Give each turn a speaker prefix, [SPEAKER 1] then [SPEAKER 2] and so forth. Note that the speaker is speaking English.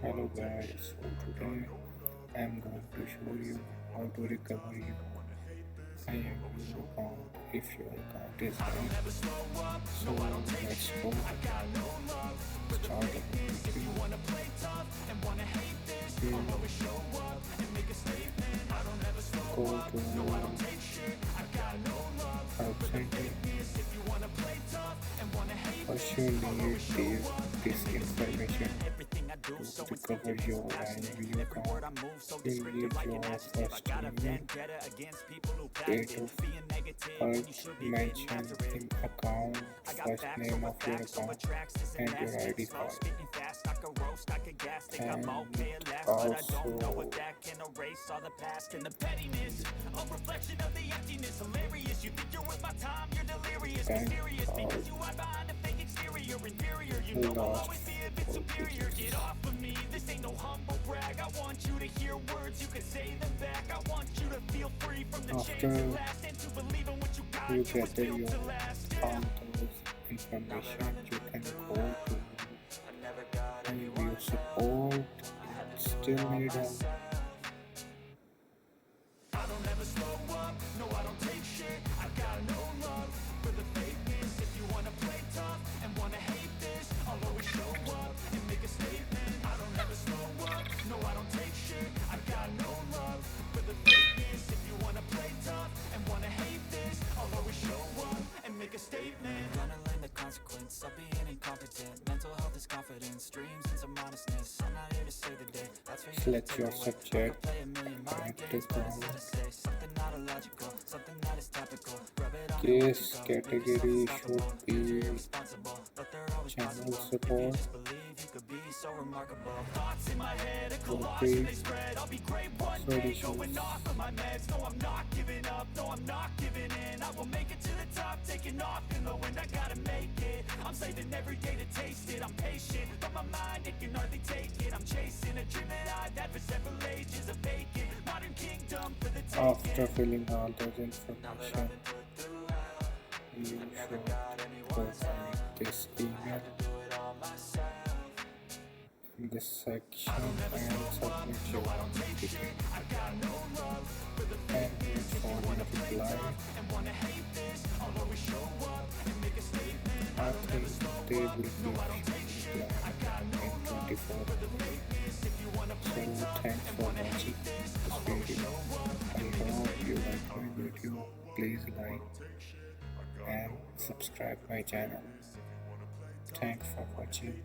[SPEAKER 1] Hello guys, so today I am going to show you how to recover your IMVU account if your account is hacked. So let's go start a video. Go to help center. First you need this information to recover your IMVU account. You need your first email, date of birth, mention in account, first name of your account, and your ID card. And also bank card, last four digits. After you get your account information, you can go to review support. Still need a
[SPEAKER 2] of being incompetent. Mental health is confidence, dreams and some honestness. I'm not here to save the day. That's for you
[SPEAKER 1] select
[SPEAKER 2] to
[SPEAKER 1] your
[SPEAKER 2] take away.
[SPEAKER 1] subject
[SPEAKER 2] Play a million mind games,
[SPEAKER 1] and
[SPEAKER 2] but instead of say something not illogical, something that is topical. Rub it on
[SPEAKER 1] case
[SPEAKER 2] and let it go.
[SPEAKER 1] category should be
[SPEAKER 2] Responsible, but they're always
[SPEAKER 1] channel
[SPEAKER 2] possible. If you
[SPEAKER 1] support.
[SPEAKER 2] just believe you could be so remarkable. Thoughts in my head, a collage
[SPEAKER 1] Okay.
[SPEAKER 2] and they spread. I'll be great one day, going off of my meds. No, I'm not giving up, no, I'm not giving in. I will make it to the top, taking off in the wind. I gotta make it. I'm saving every day to taste it. I'm patient, but my mind, it can hardly take it. I'm chasing a dream that I've had for several ages. A vacant modern kingdom for the taking.
[SPEAKER 1] After filling all those information, you should provide this email in this section and submit your application and wait for a reply. I think they will be replying in 24 hours. So thanks for watching this video. I hope you like my video. Please like and subscribe my channel. Thanks for watching.